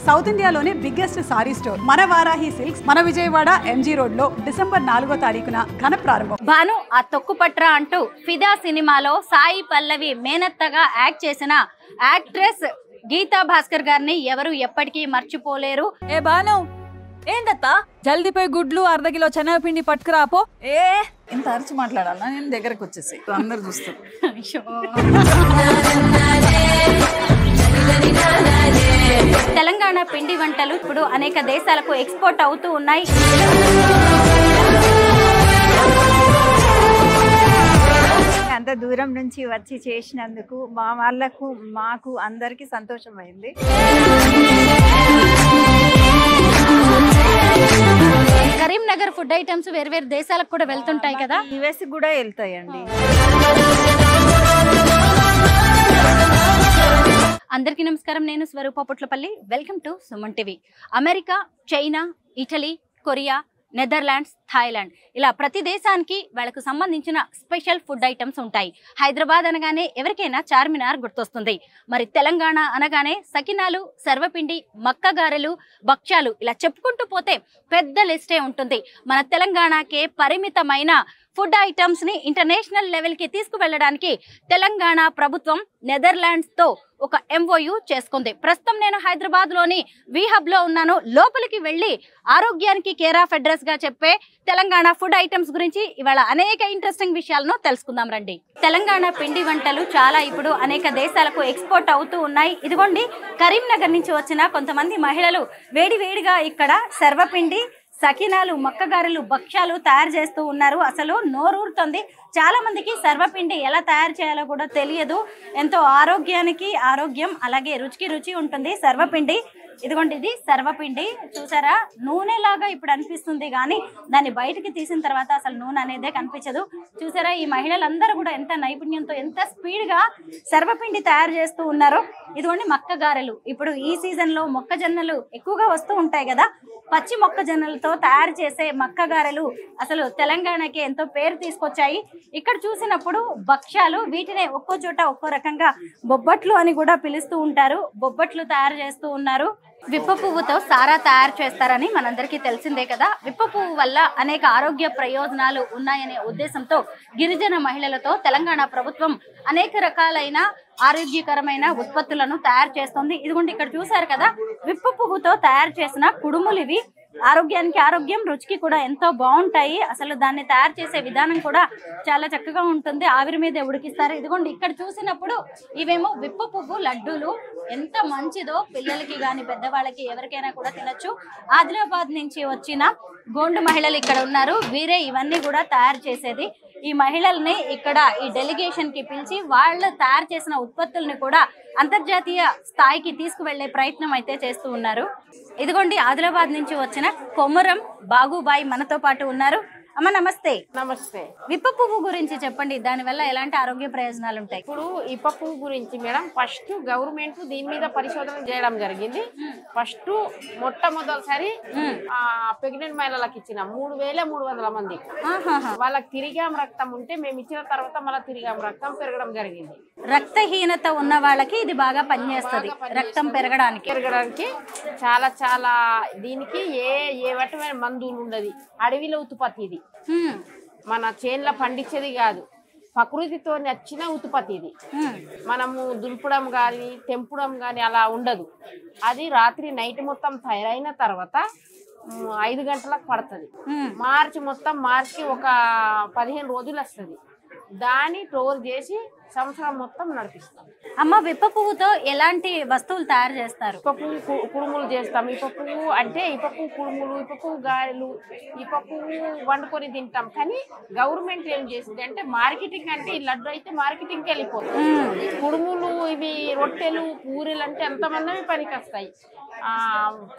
South ఇండియాలోనే biggest sorry store మన Varahi silks మన విజయవాడ ఎంజీ రోడ్ లో డిసెంబర్ 4వ తారీఖున ఘన ప్రారంభం. భాను ఆ తొక్కుపట్రా అంటూ ఫిదా సినిమాలో సాయి పల్లవి మేనత్తగా యాక్ట్ చేసిన యాక్ట్రెస్ గీతా భాస్కర్ గారిని ఎవరు ఎప్పటికీ మర్చిపోలేరు. ఏ బాను ఏందత్తా జల్దీ పోయి గుడ్లు అర్ధ కిలో శనగపిండి పట్టుకురాపో. ఇంత అరిచి మాట్లాడాలా నేను దగ్గరకు వచ్చేసి అందరు చూస్తారు. తెలంగాణ పిండి వంటలు ఇప్పుడు అనేక దేశాలకు ఎక్స్పోర్ట్ అవుతూ ఉన్నాయి. అంత దూరం నుంచి వచ్చి చేసినందుకు మా వాళ్ళకు మాకు అందరికి సంతోషమైంది. కరీంనగర్ ఫుడ్ ఐటమ్స్ వేరు వేరు దేశాలకు కూడా వెళ్తుంటాయి కదా, యుఎస్ కూడా వెళ్తాయండి. అందరికీ నమస్కారం, నేను Swaroopa Putlapalli. Welcome to Suman TV. America, China, Italy, Korea, Netherlands, Thailand ఇలా ప్రతి దేశానికి వాళ్ళకు సంబంధించిన స్పెషల్ ఫుడ్ ఐటమ్స్ ఉంటాయి. హైదరాబాద్ అనగానే ఎవరికైనా చార్మినార్ గుర్తొస్తుంది. మరి తెలంగాణ అనగానే సకినాలు, సర్వపిండి, మక్కగారెలు, భక్ష్యాలు ఇలా చెప్పుకుంటూ పోతే పెద్ద లిస్టే ఉంటుంది. మన తెలంగాణకే పరిమితమైన ఫుడ్ ఐటమ్స్ ని ఇంటర్నేషనల్ లెవెల్ కి తీసుకువెళ్ళడానికి తెలంగాణ ప్రభుత్వం నెదర్లాండ్స్ తో ఒక ఎంఓయు చేసుకుంది. ప్రస్తుతం నేను హైదరాబాద్ లోని వీహబ్ లో ఉన్నాను. లోపలికి వెళ్లి ఆరోగ్యానికి కేర్ ఆఫ్ అడ్రస్ గా చెప్పే తెలంగాణ ఫుడ్ ఐటమ్స్ గురించి ఇవాళ అనేక ఇంట్రెస్టింగ్ విషయాలను తెలుసుకుందాం రండి. తెలంగాణ పిండి వంటలు చాలా ఇప్పుడు అనేక దేశాలకు ఎక్స్పోర్ట్ అవుతూ ఉన్నాయి. ఇదిగోండి కరీంనగర్ నుంచి వచ్చిన కొంతమంది మహిళలు వేడివేడిగా ఇక్కడ సర్వపిండి, సకినాలు, మక్కగారెలు, భక్ష్యాలు తయారు చేస్తూ ఉన్నారు. అసలు నోరూరుతుంది. చాలా మందికి సర్వపిండి ఎలా తయారు చేయాలో కూడా తెలియదు. ఎంతో ఆరోగ్యానికి ఆరోగ్యం, అలాగే రుచికి రుచి ఉంటుంది సర్వపిండి. ఇదిగోండి ఇది సర్వపిండి, చూసారా నూనె లాగా ఇప్పుడు అనిపిస్తుంది కానీ దాన్ని బయటికి తీసిన తర్వాత అసలు నూనె అనేదే కనిపించదు. చూసారా ఈ మహిళలందరూ కూడా ఎంత నైపుణ్యంతో ఎంత స్పీడ్ గా సర్వపిండి తయారు చేస్తూ ఉన్నారు. ఇదిగోండి మక్కగారెలు, ఇప్పుడు ఈ సీజన్ లో మొక్కజొన్నలు ఎక్కువగా వస్తూ ఉంటాయి కదా, పచ్చి మొక్కజొన్నలతో తయారు చేసే మక్కగారెలు అసలు తెలంగాణకి ఎంతో పేరు తీసుకొచ్చాయి. ఇక్కడ చూసినప్పుడు భక్ష్యాలు, వీటినే ఒక్కో చోట ఒక్కో రకంగా బొబ్బట్లు అని కూడా పిలుస్తూ ఉంటారు. బొబ్బట్లు తయారు చేస్తూ ఉన్నారు. విప్ప పువ్వుతో సారా తయారు చేస్తారని మనందరికీ తెలిసిందే కదా. విప్ప పువ్వు వల్ల అనేక ఆరోగ్య ప్రయోజనాలు ఉన్నాయనే ఉద్దేశంతో గిరిజన మహిళలతో తెలంగాణ ప్రభుత్వం అనేక రకాలైన ఆరోగ్యకరమైన ఉత్పత్తులను తయారు చేస్తుంది. ఇదిగోండి ఇక్కడ చూసారు కదా విప్ప పువ్వుతో తయారు చేసిన కుడుములు. ఇవి ఆరోగ్యానికి ఆరోగ్యం, రుచికి కూడా ఎంతో బాగుంటాయి. అసలు దాన్ని తయారు చేసే విధానం కూడా చాలా చక్కగా ఉంటుంది. ఆవిరి మీద ఉడికిస్తారు. ఇదిగోండి ఇక్కడ చూసినప్పుడు ఇవేమో విప్ప పువ్వు లడ్డూలు. ఎంత మంచిదో, పిల్లలకి కానీ పెద్దవాళ్ళకి ఎవరికైనా కూడా తినచ్చు. ఆదిలాబాద్ నుంచి వచ్చిన గోండు మహిళలు ఇక్కడ ఉన్నారు. వీరే ఇవన్నీ కూడా తయారు చేసేది. ఈ మహిళల్ని ఇక్కడ ఈ డెలిగేషన్ కి పిలిచి వాళ్ళు తయారు చేసిన ఉత్పత్తుల్ని కూడా అంతర్జాతీయ స్థాయికి తీసుకువెళ్లే ప్రయత్నం అయితే చేస్తూ ఉన్నారు. ఇదిగోండి ఆదిలాబాద్ నుంచి వచ్చిన కొమురం బాగుబాయి మనతో పాటు ఉన్నారు. అమ్మ నమస్తే. నమస్తే. విప్ప పువ్వు గురించి చెప్పండి, దాని వల్ల ఎలాంటి ఆరోగ్య ప్రయోజనాలు ఉంటాయి? ఇప్పుడు ఇప్ప పువ్వు గురించి మేడం ఫస్ట్ గవర్నమెంట్ దీని మీద పరిశోధన చేయడం జరిగింది. ఫస్ట్ మొట్టమొదటిసారి ప్రెగ్నెంట్ మహిళలకు ఇచ్చిన 3300 మంది వాళ్ళకి తిరిగాం రక్తం ఉంటే మేము ఇచ్చిన తర్వాత మళ్ళీ తిరిగాం రక్తం పెరగడం జరిగింది. రక్తహీనత ఉన్న వాళ్ళకి ఇది బాగా పనిచేస్తుంది. రక్తం పెరగడానికి చాలా చాలా దీనికి ఏ రకమైన మందులు ఉండదు. అడవిలో ఉత్పత్తి ఇది, మన చేన్ల పండించేది కాదు. ప్రకృతితో నచ్చిన ఉత్పత్తి ఇది. మనము దుంపడం కానీ తెంపడం కానీ అలా ఉండదు. అది రాత్రి నైట్ మొత్తం తయారైన తర్వాత 5 గంటలకు పడుతుంది. మార్చికి ఒక 15 రోజులు వస్తుంది. దాన్ని స్టోర్ చేసి సంవత్సరం మొత్తం నడిపిస్తాం. అమ్మ విప్ప పువ్వుతో ఎలాంటి వస్తువులు తయారు చేస్తారు? ఇప్ప పువ్వు కుడుములు చేస్తాం. ఇప్ప పువ్వు అంటే ఇప్ప పువ్వు కుడుములు, ఇప్ప పువ్వు గారెలు, ఇప్ప పువ్వు వండుకొని తింటాం. కానీ గవర్నమెంట్ ఏం చేసింది అంటే మార్కెటింగ్, అంటే ఈ లడ్డు అయితే మార్కెటింగ్కి వెళ్ళిపోతుంది. కుడుములు, ఇవి రొట్టెలు, పూరీలు అంటే ఎంతమంది పనికి వస్తాయి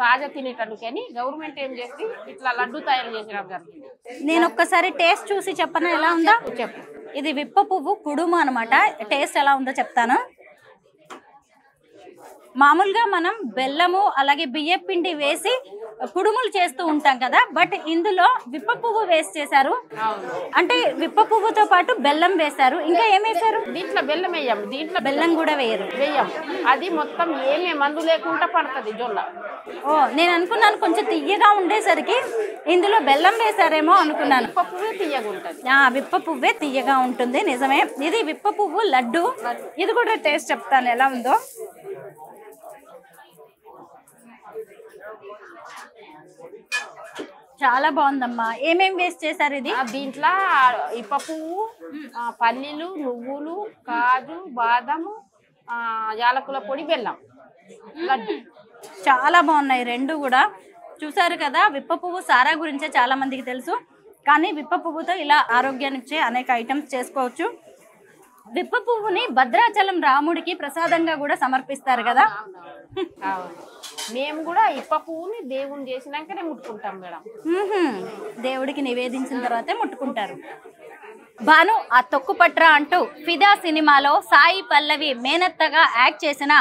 తాజా తినేటట్టు. కానీ గవర్నమెంట్ ఏం చేసి ఇట్లా లడ్డు తయారు చేసడం జరిగింది. నేను ఒక్కసారి టేస్ట్ చూసి చెప్పనా ఎలా ఉందా? చెప్పు. ఇది విప్ప పువ్వు కుడుము అనమాట. టేస్ట్ ఎలా ఉందో చెప్తాను. మామూలుగా మనం బెల్లము అలాగే బియ్యం పిండి వేసి కుడుములు చేస్తూ ఉంటాం కదా, బట్ ఇందులో విప్ప పువ్వు వేసి చేశారు. అంటే విప్ప పువ్వుతో పాటు బెల్లం వేశారు, ఇంకా ఏం వేశారు? దీంట్లో బెల్లం వేయం, దీంట్లో బెల్లం కూడా వేయరు. వేయం. అది మొత్తం ఏమే మందు లేకుండా పడుతుంది జొన్న. ఓ, నేను అనుకున్నాను కొంచెం తియ్యగా ఉండేసరికి ఇందులో బెల్లం వేశారేమో అనుకున్నాను. విప్ప పువ్వే తీయగుంటది. విప్ప పువ్వే తీయగా ఉంటుంది, నిజమే. ఇది విప్ప పువ్వు లడ్డు. ఇది కూడా టేస్ట్ చెప్తాను ఎలా ఉందో. చాలా బాగుందమ్మా. ఏమేం వేస్ట్ చేశారు ఇది? దీంట్లో ఇప్ప పువ్వు, పల్లీలు, నువ్వులు, కాజు, బాదము, యాలకుల పొడి, బెల్లం, లడ్డు. చాలా బాగున్నాయి రెండు కూడా. చూసారు కదా, విప్ప పువ్వు సారా గురించే చాలా మందికి తెలుసు, కానీ విప్ప పువ్వుతో ఇలా ఆరోగ్యానికి అనేక ఐటమ్స్ చేసుకోవచ్చు. విప్ప పువ్వుని భద్రాచలం రాముడికి ప్రసాదంగా కూడా సమర్పిస్తారు కదా. మేము కూడా ఇప్ప పువ్వుని దేవుని చేసినాకనే ముట్టుకుంటాం మేడం. దేవుడికి నివేదించిన తర్వాతే ముట్టుకుంటారు. భాను, ఆ తొక్కు పట్రా అంటూ ఫిదా సినిమాలో సాయి పల్లవి మేనత్తగా యాక్ట్ చేసిన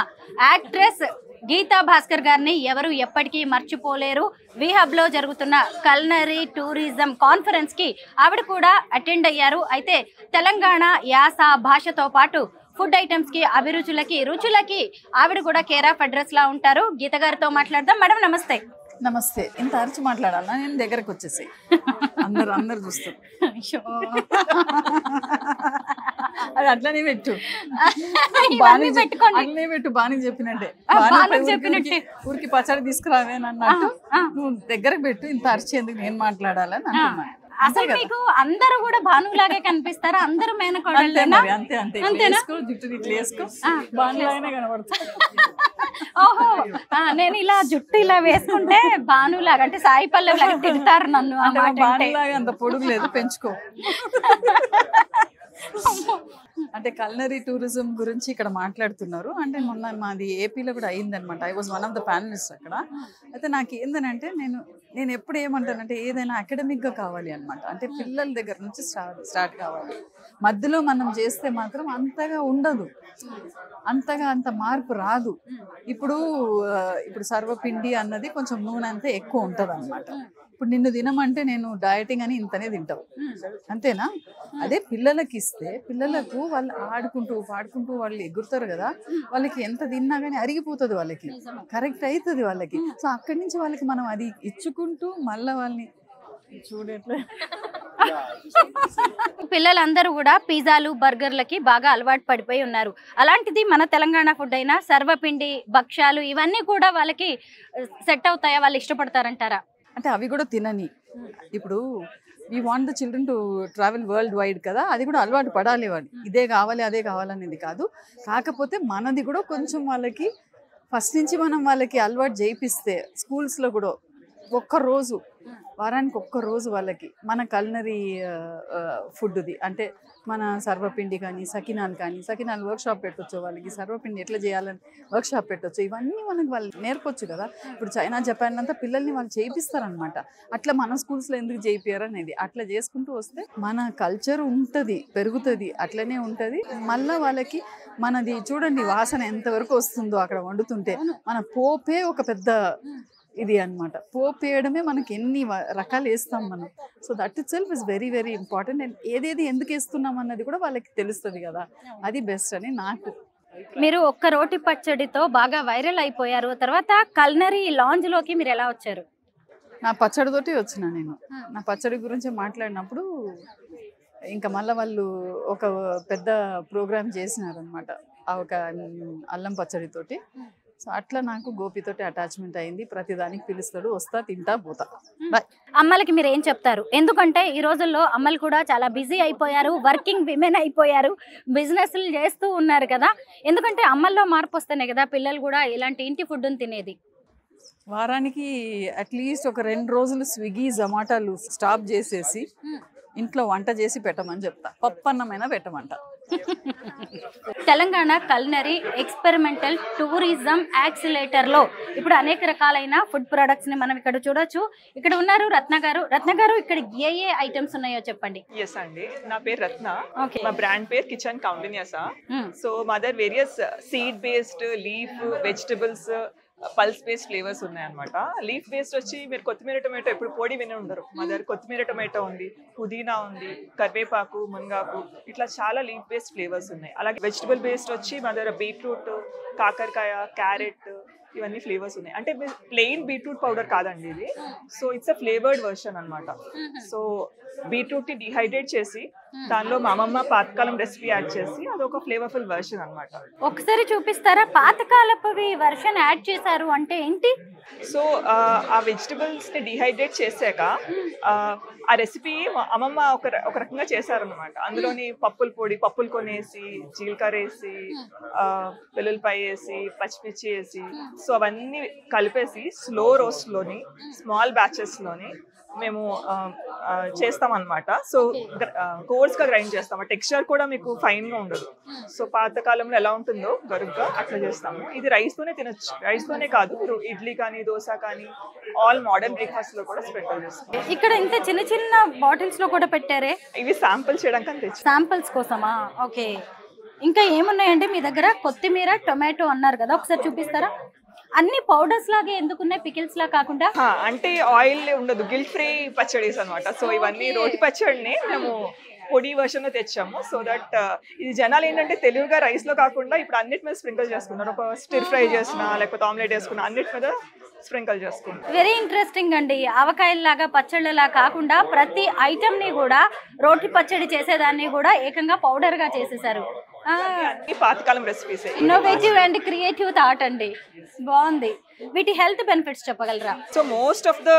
యాక్ట్రెస్ గీతా భాస్కర్ గారిని ఎవరు ఎప్పటికీ మర్చిపోలేరు. విహబ్ లో జరుగుతున్న కల్నరీ టూరిజం కాన్ఫరెన్స్ కి ఆవిడ కూడా అటెండ్ అయ్యారు. అయితే తెలంగాణ యాస భాషతో పాటు ఫుడ్ ఐటమ్స్ కి, అభిరుచులకి, రుచులకి ఆవిడ కూడా కేర్ ఆఫ్ అడ్రస్ లా ఉంటారు. గీత గారితో మాట్లాడదాం. మేడం నమస్తే. నమస్తే. ఇంత అరిచి మాట్లాడాలా? నేను దగ్గరకు వచ్చేసి అందరు చూస్తారు. అది అట్లనే పెట్టు, అట్లనే పెట్టు. బాణి చెప్పినట్టే, ఊరికి పచ్చడి తీసుకురావే అన్నట్టు నువ్వు దగ్గరకు పెట్టు. ఇంత అరిచి ఎందుకు నేను మాట్లాడాలని అంటున్నాను. అసలు మీకు అందరూ కూడా భానులాగే కనిపిస్తారా? అందరూ మేనకోడలేనా? అంతే అంతేనా? జుట్టు ఇట్లా వేసుకో, భానులాగానే కనబడుతుంది. ఓహో, నేను ఇలా జుట్టు ఇలా వేసుకుంటే భానులాగా, అంటే సాయి పల్లవి లాగా తిడతారు నన్ను. భానులాగా అంత పొడుగు లేదు, పెంచుకో. అంటే కల్నరీ టూరిజం గురించి ఇక్కడ మాట్లాడుతున్నారు. అంటే మొన్న మాది ఏపీలో కూడా అయిందనమాట. I was one of the panellist అక్కడ. అయితే నాకు ఏందనంటే నేను ఎప్పుడు ఏమంటానంటే ఏదైనా అకాడమిక్గా కావాలి అనమాట. అంటే పిల్లల దగ్గర నుంచి స్టార్ట్ కావాలి. మధ్యలో మనం చేస్తే మాత్రం అంతగా ఉండదు, అంత మార్పు రాదు. ఇప్పుడు సర్వపిండి అన్నది కొంచెం నూనె అంతా ఎక్కువ ఉంటుంది అనమాట. ఇప్పుడు నిన్ను తినమంటే నేను డయటింగ్ అని ఇంతనే తింటావు, అంతేనా? అదే పిల్లలకి ఇస్తే పిల్లలకు వాళ్ళు ఆడుకుంటూ పాడుకుంటూ వాళ్ళు ఎగురుతారు కదా, వాళ్ళకి ఎంత తిన్నా కానీ అరిగిపోతుంది, వాళ్ళకి కరెక్ట్ అవుతుంది వాళ్ళకి. సో అక్కడి నుంచి వాళ్ళకి మనం అది ఇచ్చుకుంటూ మళ్ళీ వాళ్ళని చూడట్లే. పిల్లలందరూ కూడా పిజ్జాలు, బర్గర్లకి బాగా అలవాటు పడిపోయి ఉన్నారు. అలాంటిది మన తెలంగాణ ఫుడ్ అయినా సర్వపిండి, భక్ష్యాలు ఇవన్నీ కూడా వాళ్ళకి సెట్ అవుతాయా? వాళ్ళు ఇష్టపడతారంటారా? అంటే అవి కూడా తినని. ఇప్పుడు we want the children to travel world wide కదా, అది కూడా అలవాటు పడాలి వాళ్ళు. ఇదే కావాలి అదే కావాలనేది కాదు. కాకపోతే మనది కూడా కొంచెం వాళ్ళకి ఫస్ట్ నుంచి మనం వాళ్ళకి అలవాటు చేయిస్తే స్కూల్స్లో కూడా ఒక్కరోజు, వారానికి ఒక్కరోజు వాళ్ళకి మన కల్నరీ ఫుడ్ది, అంటే మన సర్వపిండి కానీ సకినాలు వర్క్షాప్ పెట్టవచ్చు. వాళ్ళకి సర్వపిండి ఎట్లా చేయాలని వర్క్షాప్ పెట్టవచ్చు. ఇవన్నీ వాళ్ళు నేర్పొచ్చు కదా. ఇప్పుడు చైనా, జపాన్ అంతా పిల్లల్ని వాళ్ళు చేయిస్తారనమాట. అట్లా మన స్కూల్స్లో ఎందుకు చేయిపోయారు అనేది. అట్లా చేసుకుంటూ వస్తే మన కల్చర్ ఉంటుంది, పెరుగుతుంది, అట్లనే ఉంటుంది. మళ్ళీ వాళ్ళకి మనది చూడండి వాసన ఎంతవరకు వస్తుందో అక్కడ వండుతుంటే. మన పోపే ఒక పెద్ద ఇది అనమాట. పోపు వేయడమే మనకి ఎన్ని రకాలు వేస్తాం మనం. So that it self is very very important. And ఏదేది ఎందుకు వేస్తున్నాం అన్నది కూడా వాళ్ళకి తెలుస్తుంది కదా, అది బెస్ట్ అని నాకు. మీరు ఒక్క రోటి పచ్చడితో బాగా వైరల్ అయిపోయారు. తర్వాత కల్నరీ లాంజ్ లోకి మీరు ఎలా వచ్చారు? నా పచ్చడితోటి వచ్చిన నేను. నా పచ్చడి గురించి మాట్లాడినప్పుడు ఇంకా మళ్ళీ వాళ్ళు ఒక పెద్ద ప్రోగ్రామ్ చేసినారనమాట, ఒక అల్లం పచ్చడితోటి. సో అట్లా నాకు గోపితోటి అటాచ్మెంట్ అయింది. ప్రతిదానికి పిలుస్తాడు, వస్తా, తింటా, పోతా. అమ్మలకి మీరు ఏం చెప్తారు? ఎందుకంటే ఈ రోజుల్లో అమ్మలు కూడా చాలా బిజీ అయిపోయారు, వర్కింగ్ విమెన్ అయిపోయారు, బిజినెస్లు చేస్తూ ఉన్నారు కదా. ఎందుకంటే అమ్మల్లో మార్పు వస్తేనే కదా పిల్లలు కూడా ఇలాంటి ఇంటి ఫుడ్ని తినేది. వారానికి అట్లీస్ట్ ఒక 2 రోజులు స్విగ్గీ, జొమాటోలు స్టాప్ చేసేసి ఇంట్లో వంట చేసి పెట్టమని చెప్తా. పప్పు అన్నమైనా పెట్టమంట. Telangana culinary experimental tourism accelerator లో ఇప్పుడు అనేక రకాలైన ఫుడ్ ప్రొడక్ట్స్ ని మనం ఇక్కడ చూడొచ్చు. ఇక్కడ ఉన్నారు రత్న గారు. రత్న గారు, ఇక్కడ ఏ ఏ ఐటమ్స్ ఉన్నాయో చెప్పండి. ఎస్ అండి, నా పేరు రత్న. మా బ్రాండ్ పేరు కిచెన్ కౌండిన్యాసా. సో మా దగ్గర various seed based, leaf, vegetables, pulse based flavours ఉన్నాయన్నమాట. లీఫ్ బేస్డ్ వచ్చి మీరు కొత్తిమీర టొమాటో ఎప్పుడు పొడి విని ఉండరు. మా దగ్గర కొత్తిమీర టొమాటో ఉంది, పుదీనా ఉంది, కరివేపాకు, మునగాకు, ఇట్లా చాలా లీఫ్ బేస్డ్ ఫ్లేవర్స్ ఉన్నాయి. అలాగే వెజిటబుల్ బేస్డ్ వచ్చి మా దగ్గర బీట్రూట్, కాకరకాయ, క్యారెట్, ఇవన్నీ ఫ్లేవర్స్ ఉన్నాయి. అంటే ప్లెయిన్ బీట్రూట్ పౌడర్ కాదండి ఇది. So it's a flavoured version అనమాట. సో బీట్రూట్ ని డిహైడ్రేట్ చేసి దానిలో మా అమ్మమ్మ పాతకాలం రెసిపీ యాడ్ చేసి అదొక ఫ్లేవర్ఫుల్ వర్షన్ అనమాట. ఒకసారి చూపిస్తారా? పాతకాలపువి వర్షన్ యాడ్ చేశారు అంటే ఏంటి? సో ఆ వెజిటబుల్స్ ని డిహైడ్రేట్ చేసాక ఆ రెసిపీ అమ్మమ్మ ఒక రకంగా చేశారనమాట. అందులోని పప్పులు కొనేసి, జీలకర్ర వేసి, వెల్లుల్లిపాయ వేసి, పచ్చిమిర్చి వేసి, సో అవన్నీ కలిపేసి స్లో రోస్ట్ లోని, స్మాల్ బ్యాచెస్ లోని మేము చేస్తాం అనమాట. సో కోర్స్ గా గ్రైండ్ చేస్తాం. టెక్స్చర్ కూడా మీకు ఫైన్ గా ఉండదు. సో పాతకాలంలో ఎలా ఉంటుందో గరుగ్గా అట్లా చేస్తాము. ఇది రైస్ తోనే తినొచ్చు. రైస్ తోనే కాదు, మీరు ఇడ్లీ కానీ, దోశ కానీ, ఆల్ మోడర్న్ బ్రేక్ఫాస్ట్ లో కూడా స్పెషల్ చేస్తాం. ఇక్కడ ఇంత చిన్న చిన్న బాటిల్స్ లో కూడా పెట్టారే. ఇవి శాంపుల్ చేయడానికి తెచ్చి. శాంపుల్స్ కోసమా? ఓకే. ఇంకా ఏమున్నాయండి మీ దగ్గర? కొత్తిమీర, టొమాటో అన్నారు కదా, ఒకసారి చూపిస్తారా? అన్ని పౌడర్స్ లాగే ఎందుకున్నాయి, పికిల్స్ లా కాకుండా? అంటే ఆయిల్ ఉండదు, గిల్ట్ ఫ్రీ పచ్చడీస్ అనమాట. సో ఇవన్నీ రోటి పచ్చడిని మేము పొడి వర్షన్ లో తెచ్చాము. సో దట్ ఇది జనాలు ఏంటంటే తెలుగుగా రైస్ లో కాకుండా ఇప్పుడు అన్నిటి మీద స్ప్రింకిల్ చేసుకున్నారు. ఒక స్టిర్ ఫ్రై చేసిన, లేకపోతే ఆమ్లెట్ వేసుకున్న, అన్నిటి మీద స్ప్రింకిల్ చేసుకున్నారు. వెరీ ఇంట్రెస్టింగ్ అండి. ఆవకాయలాగా, పచ్చళ్ళలా కాకుండా ప్రతి ఐటమ్ ని కూడా రోటి పచ్చడి చేసేదాన్ని కూడా ఏకంగా పౌడర్ గా చేసేసారు. పాతకాలం recipes. Innovative and creative thought అండి, బాగుంది. వీటి హెల్త్ బెనిఫిట్స్ చెప్పగలరా? So most of the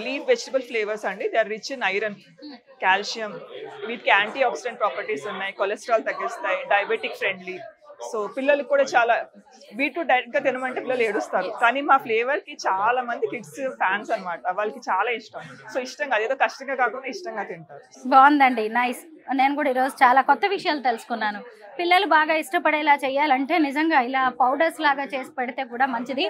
leaf vegetable flavours అండి, they are rich in iron, calcium. వీటికి యాంటీ ఆక్సిడెంట్ ప్రాపర్టీస్ ఉన్నాయి, కొలెస్ట్రాల్ తగ్గిస్తాయి, డయాబెటిక్ ఫ్రెండ్లీ. సో పిల్లలకు కూడా చాలా, బీట్రూట్ డైరెక్ట్ గా తినమంటే పిల్లలు ఏడుస్తారు. కానీ మా ఫ్లేవర్ కి చాలా మంది కిడ్స్ ఫ్యాన్స్ అనమాట. వాళ్ళకి చాలా ఇష్టం. సో ఇష్టంగా, అదేదో కష్టంగా కాకుండా ఇష్టంగా తింటారు. బాగుందండి, నైస్. నేను కూడా ఈరోజు చాలా కొత్త విషయాలు తెలుసుకున్నాను. పిల్లలు బాగా ఇష్టపడేలా చేయాలంటే నిజంగా ఇలా పౌడర్స్ లాగా చేసి పెడితే కూడా మంచిది.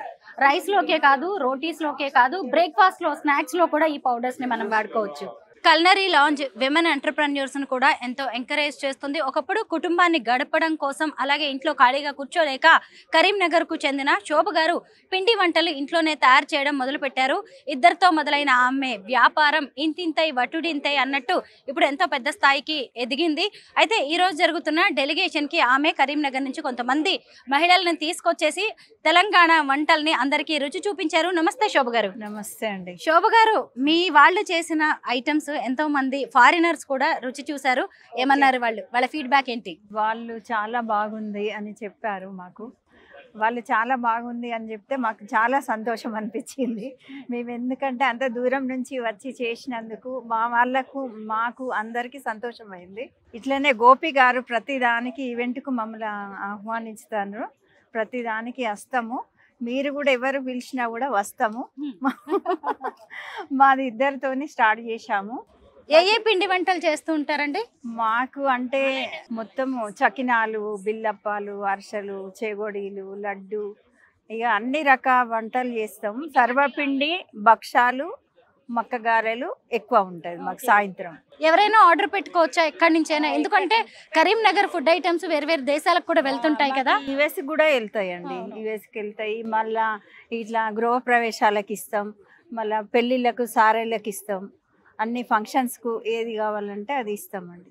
రైస్ లోకే కాదు, రోటీస్ లోకే కాదు, బ్రేక్ఫాస్ట్ లో, స్నాక్స్ లో కూడా ఈ పౌడర్స్ ని మనం వాడుకోవచ్చు. కల్నరీ లాంజ్ విమెన్ ఎంటర్ప్రెన్యూర్స్ ను కూడా ఎంతో ఎంకరేజ్ చేస్తుంది. ఒకప్పుడు కుటుంబాన్ని గడపడం కోసం, అలాగే ఇంట్లో ఖాళీగా కూర్చోలేక కరీంనగర్ కు చెందిన శోభ గారు పిండి వంటలు ఇంట్లోనే తయారు చేయడం మొదలుపెట్టారు. ఇద్దరితో మొదలైన ఆమె వ్యాపారం ఇంతింతై వటుడింతై అన్నట్టు ఇప్పుడు ఎంతో పెద్ద స్థాయికి ఎదిగింది. అయితే ఈ రోజు జరుగుతున్న డెలిగేషన్ కి ఆమె కరీంనగర్ నుంచి కొంతమంది మహిళలను తీసుకొచ్చేసి తెలంగాణ వంటల్ని అందరికీ రుచి చూపించారు. నమస్తే శోభ గారు. నమస్తే అండి. శోభ గారు, మీ వాళ్ళు చేసిన ఐటమ్స్ ఎంతో మంది ఫారినర్స్ కూడా రుచి చూసారు. ఏమన్నారు వాళ్ళ ఫీడ్బ్యాక్ ఏంటి? వాళ్ళు చాలా బాగుంది అని చెప్పారు మాకు. వాళ్ళు చాలా బాగుంది అని చెప్తే మాకు చాలా సంతోషం అనిపించింది. మేము ఎందుకంటే అంత దూరం నుంచి వచ్చి చేసినందుకు మా వాళ్ళకు, మాకు అందరికీ సంతోషమైంది. ఇట్లనే గోపి గారు ప్రతిదానికి ఈవెంట్కు మమ్మల్ని ఆహ్వానిస్తారు. ప్రతిదానికి వస్తాము. మీరు కూడా ఎవరు పిలిచినా కూడా వస్తాము. మాది ఇద్దరితోని స్టార్ట్ చేశాము. ఏ పిండి వంటలు చేస్తూ ఉంటారండి? మాకు అంటే మొత్తము చకినాలు, బిల్లప్పాలు, అరిసెలు, చేగోడీలు, లడ్డు, ఇక అన్ని రకాల వంటలు చేస్తాం. సర్వపిండి, భక్షాలు, మక్కగారెలు ఎక్కువ ఉంటుంది మాకు సాయంత్రం. ఎవరైనా ఆర్డర్ పెట్టుకోవచ్చా ఎక్కడి నుంచైనా? ఎందుకంటే కరీంనగర్ ఫుడ్ ఐటమ్స్ వేరు వేరు దేశాలకు కూడా వెళ్తుంటాయి కదా. యుఎస్ కూడా వెళ్తాయండి, యుఎస్కి వెళ్తాయి. మళ్ళా ఇట్లా గృహ ప్రవేశాలకు ఇస్తాం, మళ్ళా పెళ్ళిళ్ళకు, సారేళ్ళకి ఇస్తాం. అన్ని ఫంక్షన్స్కు ఏది కావాలంటే అది ఇస్తామండి.